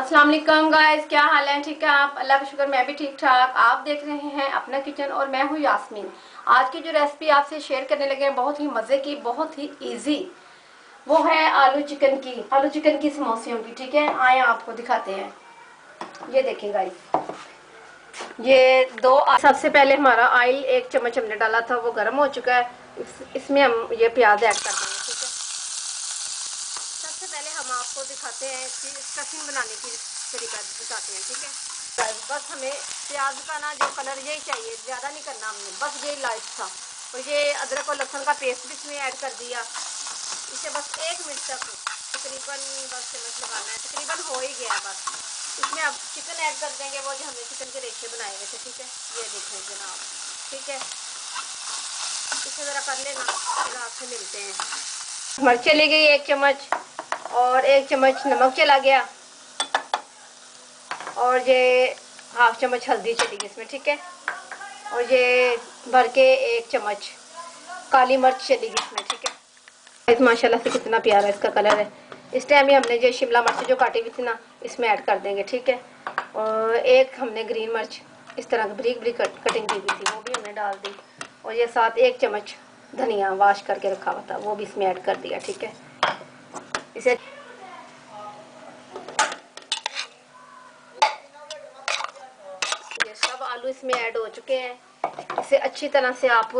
अस्सलाम वालेकुम गाइस, क्या हाल है? ठीक है आप? अल्लाह का शुक्र, मैं भी ठीक ठाक। आप देख रहे हैं अपना किचन और मैं हूँ यास्मीन। आज की जो रेसिपी आपसे शेयर करने लगे हैं बहुत ही मज़े की, बहुत ही इजी, वो है आलू चिकन की समोसियों की। ठीक है, आए आपको दिखाते हैं। ये देखें गाइस, ये सबसे पहले हमारा ऑयल 1 चम्मच हमने डाला था, वो गर्म हो चुका है। इसमें हम ये प्याज ऐड कर देंगे। ठीक है, सबसे पहले हम आपको दिखाते हैं कि स्टफिंग बनाने की तरीका बताते हैं। ठीक है, बस हमें प्याज का ना जो कलर यही चाहिए, ज़्यादा नहीं करना हमने, बस यही लाइट था। और ये अदरक और लहसुन का पेस्ट भी इसमें ऐड कर दिया। इसे बस 1 मिनट तक तकरीबन बस चम्मच लगाना है, तकरीबन हो ही गया बस। इसमें अब चिकन ऐड कर देंगे, वो जो हमने चिकन के रेशे बनाए हुए थे। ठीक है, ये देखें जनाब। ठीक है, इसे ज़रा कर लेना, फिर आपसे मिलते हैं। मिर्च चली गई 1 चम्मच और 1 चम्मच नमक चला गया और ये हाफ चम्मच हल्दी चली गई इसमें। ठीक है, और ये भर के 1 चम्मच काली मिर्च चली गई इसमें। ठीक है, माशाल्लाह से कितना प्यारा इसका कलर है। इस टाइम ही हमने ये शिमला मिर्च जो काटी हुई थी ना, इसमें ऐड कर देंगे। ठीक है, और 1 हमने ग्रीन मिर्च इस तरह बारीक बारीक कटिंग की हुई थी, वो भी हमने डाल दी। और ये साथ 1 चम्मच धनिया वाश करके रखा हुआ था, वो भी इसमें ऐड कर दिया। ठीक है, इसे सब आलू इसमें ऐड हो चुके हैं। इसे अच्छी तरह से आप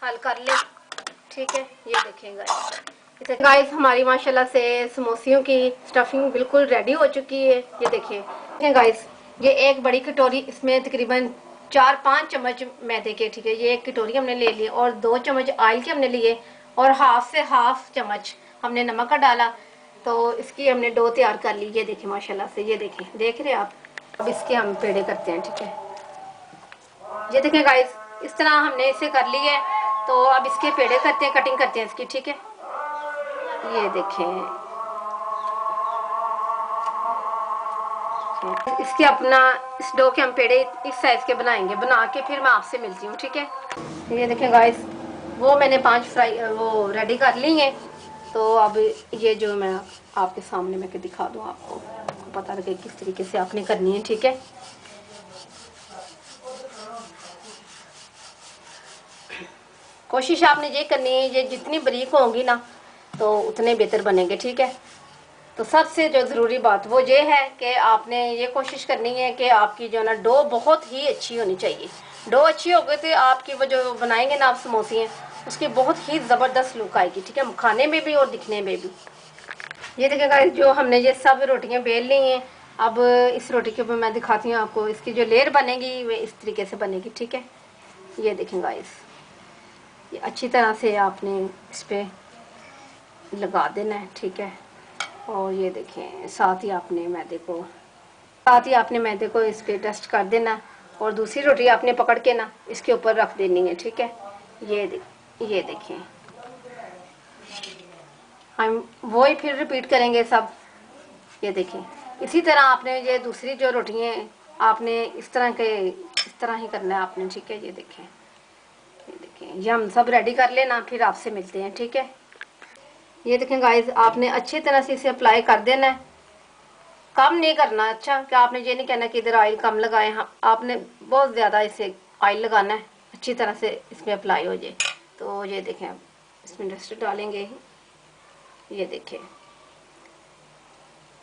हल कर लें। ठीक है, ये देखें गाइस, हमारी माशाल्लाह से समोसियों की स्टफिंग बिल्कुल रेडी हो चुकी है। ये देखिए गाइस, ये 1 बड़ी कटोरी, इसमें तकरीबन 4-5 चम्मच मैदे के। ठीक है, ये 1 कटोरी हमने ले ली और 2 चम्मच ऑयल के हमने लिए और हाफ से हाफ चम्मच हमने नमक का डाला। तो इसकी हमने डो तैयार कर ली। ये देखें माशाल्लाह से, ये देखें, देख रहे हैं आप। अब इसके हम पेड़े करते हैं। ठीक है, ये देखें गाइस, इस तरह हमने इसे कर ली है। तो अब इसके पेड़े करते हैं, कटिंग करते हैं इसकी। ठीक है, ये देखें, इसके अपना इस डो के हम पेड़े इस साइज के बनाएंगे, बना के फिर मैं आपसे मिलती हूँ। ठीक है, ये देखें गाइस, वो मैंने 5 फ्राई वो रेडी कर ली हैं। तो अब ये जो मैं आपके सामने मैं दिखा दूँ, आपको पता लगे किस तरीके से आपने करनी है। ठीक है, कोशिश आपने ये करनी है, ये जितनी बारीक होंगी ना तो उतने बेहतर बनेंगे। ठीक है, तो सबसे जो ज़रूरी बात वो ये है कि आपने ये कोशिश करनी है कि आपकी जो ना डो बहुत ही अच्छी होनी चाहिए। डो अच्छी हो गई तो आपकी वो जो बनाएंगे ना आप समोसे, उसकी बहुत ही ज़बरदस्त लुक आएगी। ठीक है, खाने में भी और दिखने में भी। ये देखिएगा, जो हमने ये सब रोटियां बेल ली हैं, अब इस रोटी के ऊपर मैं दिखाती हूँ आपको, इसकी जो लेयर बनेगी वो इस तरीके से बनेगी। ठीक है, ये देखेंगे ये अच्छी तरह से आपने इस पर लगा देना है। ठीक है, और ये देखें साथ ही आपने मैदे को इस पर डस्ट कर देना और दूसरी रोटी आपने पकड़ के ना इसके ऊपर रख देनी है। ठीक है, ये देखें, हम वही फिर रिपीट करेंगे सब। ये देखें, इसी तरह आपने ये दूसरी जो रोटियां आपने इस तरह ही करना है आपने। ठीक है, ये देखें, ये हम सब रेडी कर लेना, फिर आपसे मिलते हैं। ठीक है, ये देखें गाइस, आपने अच्छी तरह से इसे अप्लाई कर देना है, कम नहीं करना। अच्छा, क्या आपने ये नहीं कहना कि इधर ऑयल कम लगाए, हाँ आपने बहुत ज़्यादा इसे ऑयल लगाना है, अच्छी तरह से इसमें अप्लाई हो जाए। तो ये देखें, अब इसमें डस्ट डालेंगे। ये देखें,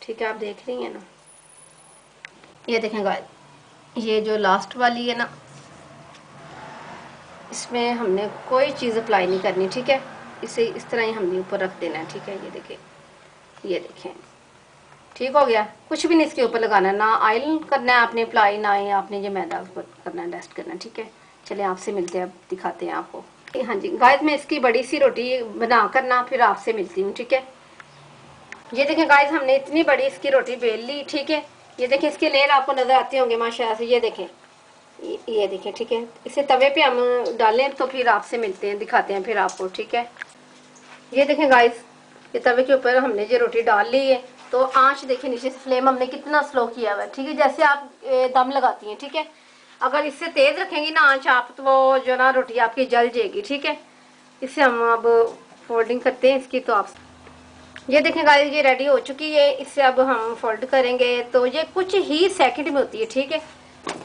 ठीक है, आप देख रही हैं ना। ये देखें गाइस, ये जो लास्ट वाली है ना, इसमें हमने कोई चीज़ अप्लाई नहीं करनी। ठीक है, इसे इस तरह ही हमने ऊपर रख देना है। ठीक है, ये देखें, ठीक हो गया। कुछ भी नहीं इसके ऊपर लगाना है, ना ऑयल करना है आपने अप्लाई, ना ही आपने ये मैदा ऊपर करना है, डस्ट करना है। ठीक है, चलिए आपसे मिलते हैं, अब दिखाते हैं आपको। हाँ जी गाइस, मैं इसकी बड़ी सी रोटी बना कर ना फिर आपसे मिलती हूँ। ठीक है, ये देखें गाइस, हमने इतनी बड़ी इसकी रोटी बेल ली। ठीक है, ये देखें, इसके लेयर आपको नज़र आते होंगे माशाल्लाह से। ये देखें, ये देखें। ठीक है, इसे तवे पे हम डालें तो फिर आपसे मिलते हैं, दिखाते हैं फिर आपको। ठीक है, ये देखें गाइस, ये तवे के ऊपर हमने ये रोटी डाल ली है। तो आंच देखिए, नीचे से फ्लेम हमने कितना स्लो किया हुआ है। ठीक है, जैसे आप दम लगाती हैं। ठीक है, अगर इससे तेज़ रखेंगी ना आंच आप, तो वो जो ना रोटी आपकी जल जाएगी। ठीक है, इसे हम अब फोल्डिंग करते हैं इसकी। तो आप ये देखें गाइस, ये रेडी हो चुकी है। इसे अब हम फोल्ड करेंगे तो ये कुछ ही सेकंड में होती है, ठीक है।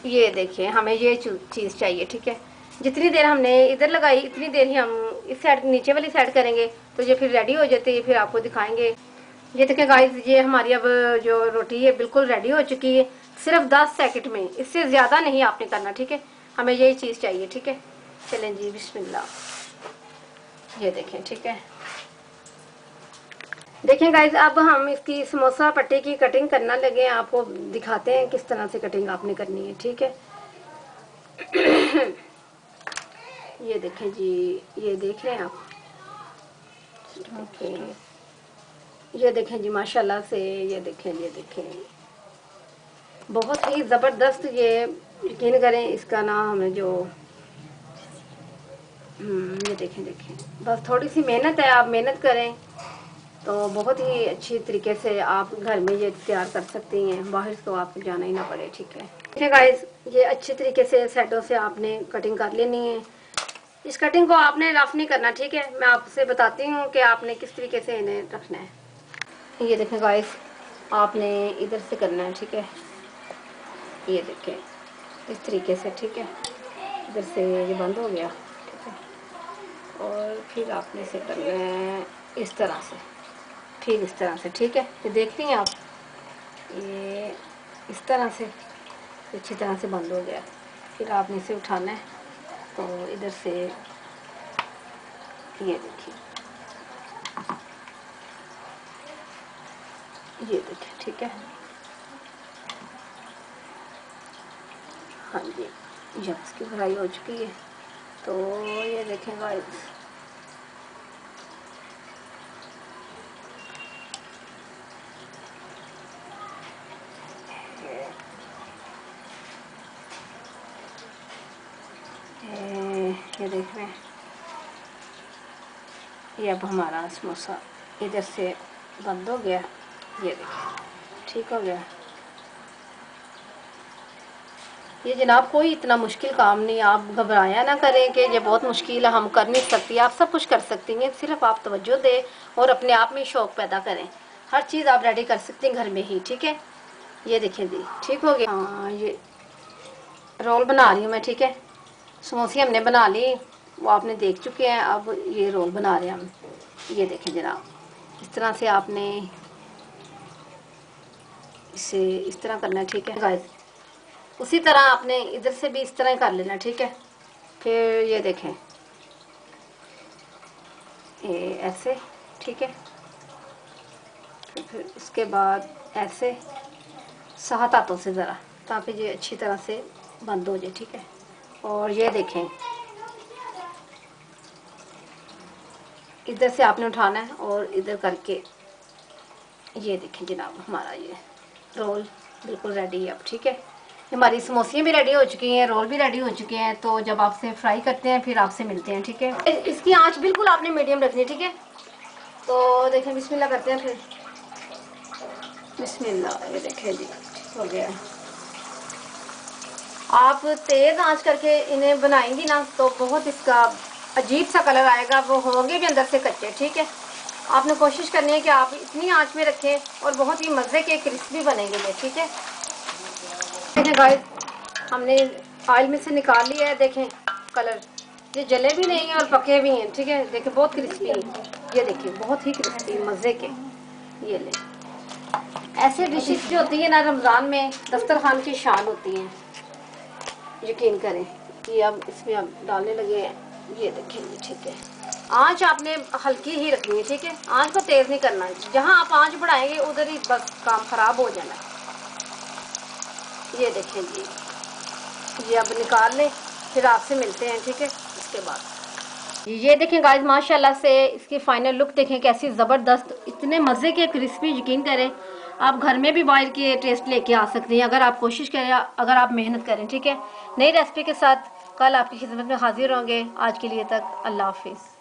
ये देखिए, हमें ये चीज़ चाहिए, ठीक है। जितनी देर हमने इधर लगाई इतनी देर ही हम इस साइड नीचे वाली साइड करेंगे तो ये फिर रेडी हो जाती है, फिर आपको दिखाएंगे। ये देखें गाइस, ये हमारी अब जो रोटी है बिल्कुल रेडी हो चुकी है। सिर्फ 10 सेकंड में, इससे ज़्यादा नहीं आपने करना, ठीक है। हमें यही चीज़ चाहिए, ठीक है। चलें जी, बिस्मिल्लाह। ये देखें, ठीक है। देखें गाइज, अब हम इसकी समोसा पट्टी की कटिंग करना लगे। आपको दिखाते हैं किस तरह से कटिंग आपने करनी है, ठीक है। ये देखें जी, ये देख रहे हैं आप। ये देखें जी, माशाल्लाह से। ये देखें, ये देखें, बहुत ही ज़बरदस्त। ये यकीन करें, इसका ना हमें जो ये देखें, देखें, बस थोड़ी सी मेहनत है। आप मेहनत करें तो बहुत ही अच्छी तरीके से आप घर में ये तैयार कर सकती हैं, बाहर तो आपको जाना ही ना पड़े, ठीक है। ठीक है गाइस, ये अच्छी तरीके से साइडों से आपने कटिंग कर लेनी है। इस कटिंग को आपने रफ नहीं करना, ठीक है। मैं आपसे बताती हूँ कि आपने किस तरीके से इन्हें रखना है। ये देखें गाइस, आपने इधर से करना है, ठीक है। ये देखें, इस तरीके से, ठीक है। इधर से ये बंद हो गया, ठीक है। और फिर आपने इसे करना है इस तरह से, ठीक, इस तरह से, ठीक है। ये देखती हैं आप, ये इस तरह से अच्छी तरह से बंद हो गया। फिर आपने इसे उठाना है तो इधर से, ये देखिए, ये देखिए, ठीक है। हाँ जी, जब इसकी फ्राई हो चुकी है तो ये देखें गाइस, ये देख रहे हैं। ये अब हमारा समोसा इधर से बंद हो गया। ये देखिए, ठीक हो गया। ये जनाब कोई इतना मुश्किल काम नहीं, आप घबराया ना करें कि ये बहुत मुश्किल है, हम कर नहीं सकती। आप सब कुछ कर सकती हैं, सिर्फ आप तवज्जो दें और अपने आप में शौक़ पैदा करें। हर चीज़ आप रेडी कर सकती हैं घर में ही, ठीक है। ये देखें जी, ठीक हो गया। हाँ, ये रोल बना रही हूँ मैं, ठीक है। समोसे हमने बना ली, वो आपने देख चुके हैं। अब ये रोल बना रहे हैं हम। ये देखें जनाब, इस तरह से आपने इसे इस तरह करना है, ठीक है गाइस। उसी तरह आपने इधर से भी इस तरह कर लेना, ठीक है। फिर ये देखें, ये ऐसे, ठीक है। फिर उसके बाद ऐसे 7 हाथों से ज़रा, ताकि ये अच्छी तरह से बंद हो जाए, ठीक है। और ये देखें, इधर से आपने उठाना है और इधर करके, ये देखें जनाब, हमारा ये रोल बिल्कुल रेडी है अब, ठीक है। हमारी समोसियाँ भी रेडी हो चुकी हैं, रोल भी रेडी हो चुके हैं। तो जब आपसे फ्राई करते हैं फिर आपसे मिलते हैं, ठीक है। इसकी आंच बिल्कुल आपने मीडियम रखनी है, ठीक है। तो देखें, बिस्मिल्लाह करते हैं फिर। बिस्मिल्लाह, ये देखें जी, हो गया। आप तेज़ आंच करके इन्हें बनाएंगी ना तो बहुत इसका अजीब सा कलर आएगा, वो होंगे भी अंदर से कच्चे, ठीक है। आपने कोशिश करनी है कि आप इतनी आंच में रखें और बहुत ही मज़े के क्रिस्पी बनेंगे ये, ठीक है। देखें गाइस, हमने ऑयल में से निकाल लिया है। देखें कलर, ये जले भी नहीं हैं और पके भी हैं, ठीक है। देखें बहुत क्रिस्पी है, ये देखिए, बहुत ही क्रिस्पी मज़े के। ये ले, ऐसे डिशेस जो होती है ना रमज़ान में, दस्तरखान की शान होती हैं, यकीन करें। ये अब इसमें अब डालने लगे हैं। ये देखेंगे, ठीक है। आंच आपने हल्की ही रखनी है, ठीक है। आंच को तेज़ नहीं करना है, जहाँ आप आंच बढ़ाएंगे उधर ही बस काम ख़राब हो जाना है। ये देखें जी, ये अब निकाल लें, फिर आपसे मिलते हैं, ठीक है। इसके बाद ये देखें गाइस, माशाल्लाह से इसकी फाइनल लुक देखें कैसी ज़बरदस्त, इतने मज़े के क्रिस्पी। यकीन करें, आप घर में भी बाहर के टेस्ट लेके आ सकते हैं अगर आप कोशिश करें, अगर आप मेहनत करें, ठीक है। नई रेसिपी के साथ कल आपकी खिदमत में हाजिर होंगे। आज के लिए तक अल्लाह हाफिज़।